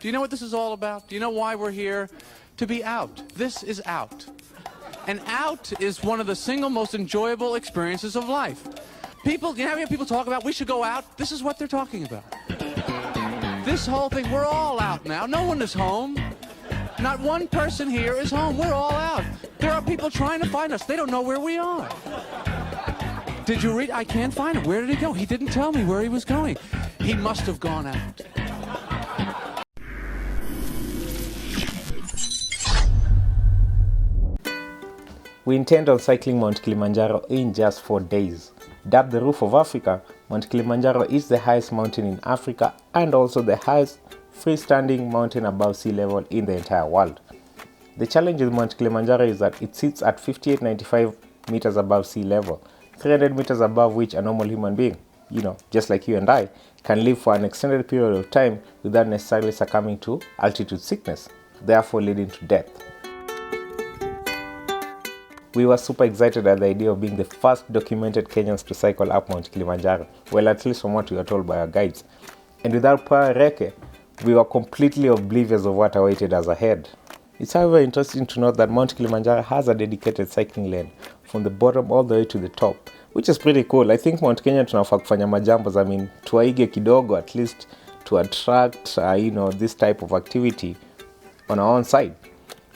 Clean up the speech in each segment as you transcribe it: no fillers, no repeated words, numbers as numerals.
Do you know what this is all about? Do you know why we're here? To be out. This is out. And out is one of the single most enjoyable experiences of life. People, you know how people talk about we should go out? This is what they're talking about. This whole thing, we're all out now. No one is home. Not one person here is home. We're all out. There are people trying to find us. They don't know where we are. Did you read? I can't find him. Where did he go? He didn't tell me where he was going. He must have gone out. We intend on cycling Mount Kilimanjaro in just 4 days. Dubbed the roof of Africa, Mount Kilimanjaro is the highest mountain in Africa and also the highest freestanding mountain above sea level in the entire world. The challenge with Mount Kilimanjaro is that it sits at 5895 meters above sea level, 300 meters above which a normal human being, just like you and I, can live for an extended period of time without necessarily succumbing to altitude sickness, therefore leading to death. We were super excited at the idea of being the first documented Kenyans to cycle up Mount Kilimanjaro, well, at least from what we were told by our guides. And without prior recce, we were completely oblivious of what awaited us ahead. It's however interesting to note that Mount Kilimanjaro has a dedicated cycling lane from the bottom all the way to the top, which is pretty cool. I think Mount Kenya tunafaa kufanya majambos, tuwaige kidogo at least to attract, this type of activity on our own side.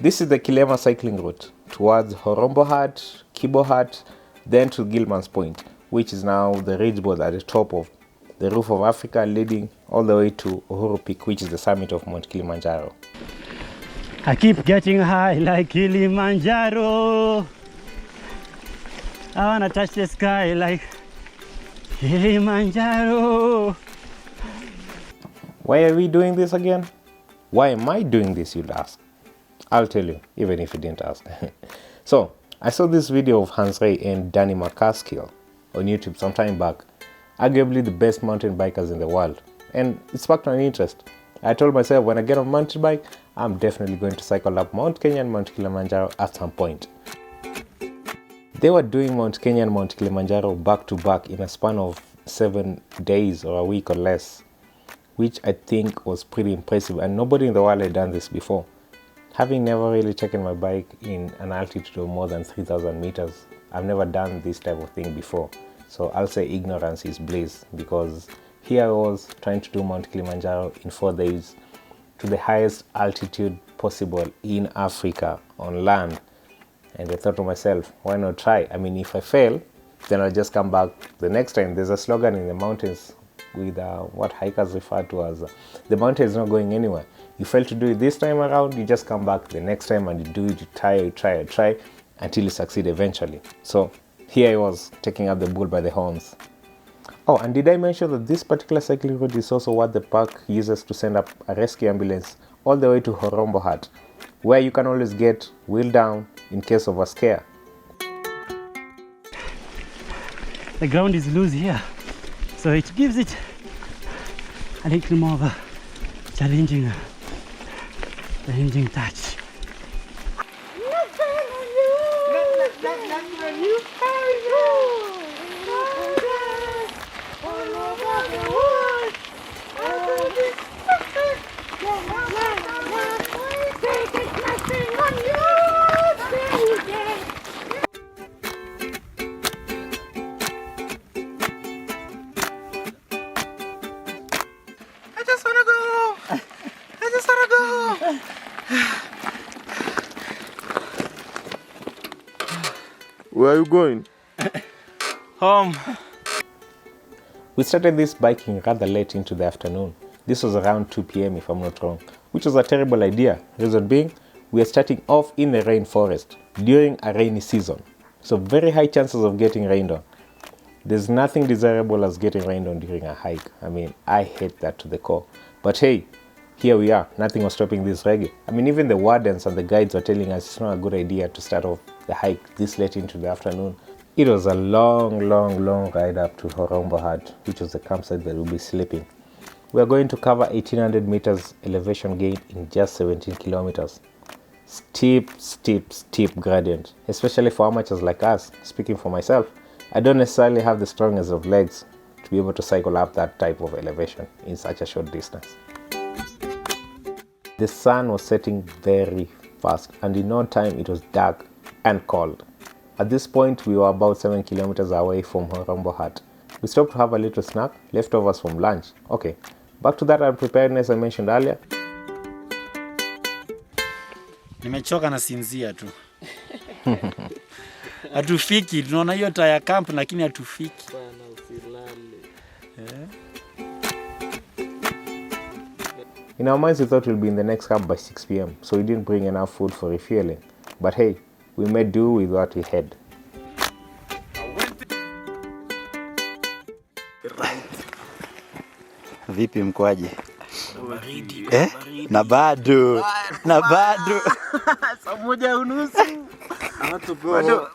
This is the Endika Cycling route towards Horombohat, Kibohat, then to Gilman's Point, which is now the ridgeboard at the top of the roof of Africa, leading all the way to UHURU Peak, which is the summit of Mount Kilimanjaro. I keep getting high like Kilimanjaro. I wanna touch the sky like Kilimanjaro. Why are we doing this again? Why am I doing this, you'll ask? I'll tell you, even if you didn't ask. So, I saw this video of Hans Ray and Danny MacAskill on YouTube some time back, arguably the best mountain bikers in the world, and it sparked my interest. I told myself when I get on a mountain bike, I'm definitely going to cycle up Mount Kenya and Mount Kilimanjaro at some point. They were doing Mount Kenya and Mount Kilimanjaro back to back in a span of 7 days or a week or less, which I think was pretty impressive, and nobody in the world had done this before. Having never really taken my bike in an altitude of more than 3,000 meters, I've never done this type of thing before. So I'll say ignorance is bliss, because here I was trying to do Mount Kilimanjaro in 4 days to the highest altitude possible in Africa on land. And I thought to myself, why not try? If I fail, then I'll just come back the next time. There's a slogan in the mountains with what hikers refer to as the mountain is not going anywhere. You fail to do it this time around, you just come back the next time and you do it, you try until you succeed eventually. So here I was taking up the bull by the horns. Oh, and did I mention that this particular cycling route is also what the park uses to send up a rescue ambulance all the way to Horombohat, where you can always get wheeled down in case of a scare. The ground is loose here, so it gives it a little more of a challenging touch. Where are you going? Home. We started this biking rather late into the afternoon. This was around 2 p.m. if I'm not wrong, which was a terrible idea. Reason being, we are starting off in the rainforest during a rainy season. So very high chances of getting rained on. There's nothing desirable as getting rained on during a hike. I hate that to the core. But hey, here we are. Nothing was stopping this reggae. Even the wardens and the guides were telling us it's not a good idea to start off the hike this late into the afternoon. It was a long ride up to Horombohat, which was the campsite that we'll be sleeping. We are going to cover 1800 meters elevation gain in just 17 kilometers. Steep gradient, especially for amateurs like us. Speaking for myself, I don't necessarily have the strongest of legs to be able to cycle up that type of elevation in such a short distance. The sun was setting very fast, and in no time it was dark and cold. At this point, we were about 7 kilometers away from Horombo Hut. We stopped to have a little snack, leftovers from lunch. Okay, back to that unpreparedness I mentioned earlier. Nimechoka na sinzia tu. Hatufiki, tunaona hiyo taya camp lakini hatufiki. In our minds we thought we'll be in the next camp by 6 p.m. so we didn't bring enough food for refueling. But hey, we made do with what we had. Vipi mkwaje? Baridi. Na bado. Na bado. Saa moja unusu. Bado.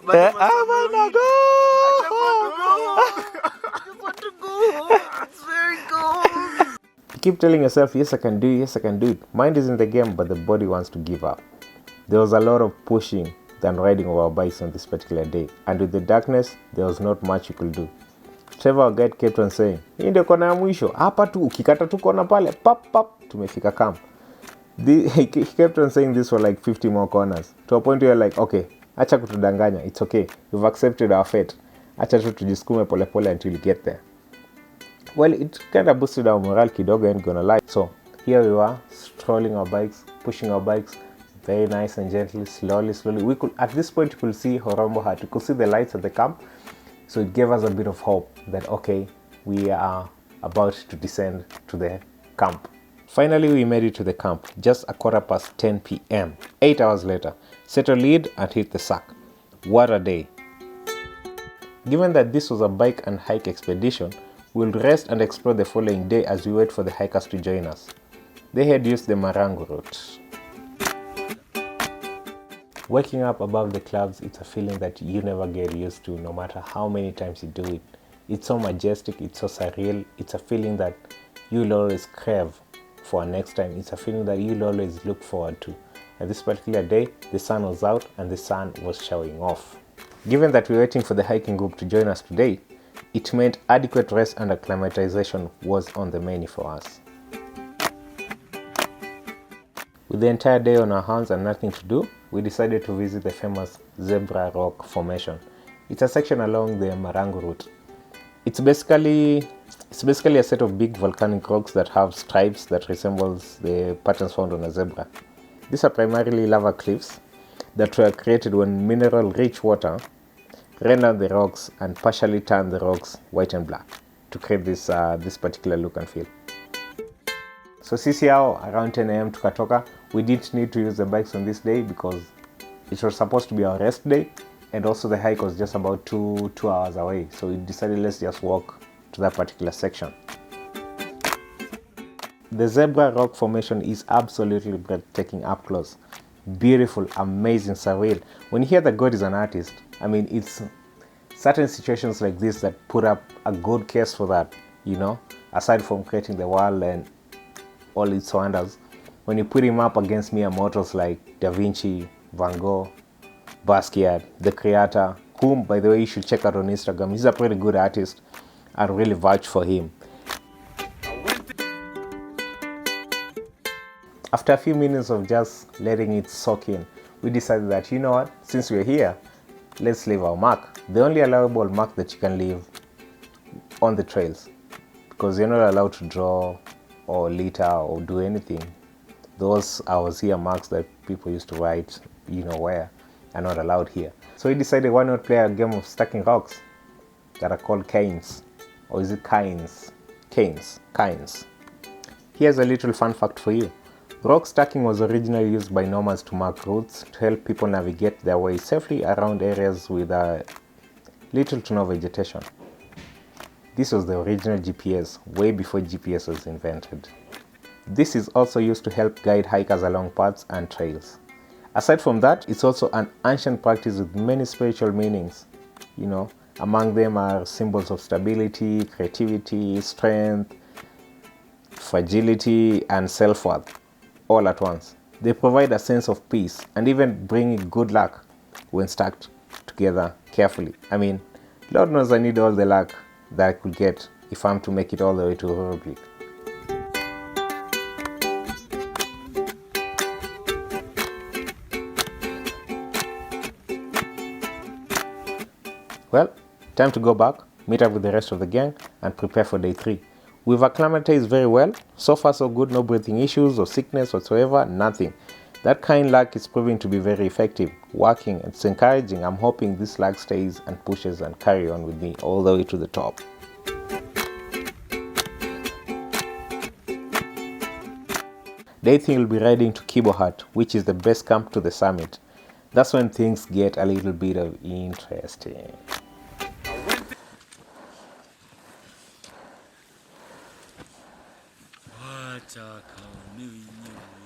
You keep telling yourself, yes I can do it, yes I can do it. Mind is in the game, but the body wants to give up. There was a lot of pushing than riding of our bikes on this particular day, and with the darkness, there was not much you could do. Trevor, our guide, kept on saying, hii ndio kona ya mwisho, hapa tu, ukikata tu kona pale, pap, tumefika camp. He kept on saying this for like 50 more corners, to a point where you're like, okay, acha kutudanganya, it's okay, we've accepted our fate. Acha tu tujisukume pole pole until you get there. Well, it kind of boosted our morale kidogo, ain't gonna lie. So here we were, strolling our bikes, pushing our bikes, very nice and gently, slowly. We could, at this point, you could see Horombo Hut. You could see the lights at the camp. So it gave us a bit of hope that, okay, we are about to descend to the camp. Finally, we made it to the camp, just 10:15 p.m. 8 hours later, set a lead and hit the sack. What a day. Given that this was a bike and hike expedition, we'll rest and explore the following day as we wait for the hikers to join us. They had used the Marangu route. Waking up above the clouds, it's a feeling that you never get used to, no matter how many times you do it. It's so majestic, it's so surreal, it's a feeling that you'll always crave for next time. It's a feeling that you'll always look forward to. And this particular day, the sun was out and the sun was showing off. Given that we're waiting for the hiking group to join us today, it meant adequate rest and acclimatization was on the menu for us. With the entire day on our hands and nothing to do, we decided to visit the famous Zebra Rock Formation. It's a section along the Marangu route. It's basically a set of big volcanic rocks that have stripes that resembles the patterns found on a zebra. These are primarily lava cliffs that were created when mineral-rich water ran down the rocks and partially turned the rocks white and black to create this particular look and feel. So sisi hao around 10 a.m. tukatoka. We didn't need to use the bikes on this day because it was supposed to be our rest day, and also the hike was just about two hours away. So we decided let's just walk to that particular section. The Zebra Rock Formation is absolutely breathtaking up close. Beautiful, amazing, surreal. When you hear that God is an artist, I mean, it's certain situations like this that put up a good case for that, you know, aside from creating the world and all its wonders. When you put him up against mere mortals like Da Vinci, Van Gogh, Basquiat, the creator, whom, by the way, you should check out on Instagram. He's a pretty good artist. I really vouch for him. After a few minutes of just letting it soak in, we decided that, you know what, since we're here, let's leave our mark. The only allowable mark that you can leave on the trails, because you're not allowed to draw or litter or do anything. Those hours here marks that people used to write, you know where, are not allowed here. So we decided why not play a game of stacking rocks that are called canes. Or is it Kines? Kines. Here's a little fun fact for you. Rock stacking was originally used by nomads to mark routes to help people navigate their way safely around areas with little to no vegetation. This was the original GPS, way before GPS was invented. This is also used to help guide hikers along paths and trails. Aside from that, it's also an ancient practice with many spiritual meanings. You know, among them are symbols of stability, creativity, strength, fragility, and self-worth, all at once. They provide a sense of peace and even bring good luck when stacked together carefully. I mean, Lord knows I need all the luck that I could get if I'm to make it all the way to UHURU. Well, time to go back, meet up with the rest of the gang, and prepare for day 3. We've acclimatized very well. So far so good, no breathing issues or sickness whatsoever, nothing. That kind luck is proving to be very effective, working, it's encouraging. I'm hoping this luck stays and pushes and carry on with me all the way to the top. Day 3 will be riding to Kibo Hut, which is the base camp to the summit. That's when things get a little bit of interesting. Wacha kauniwe.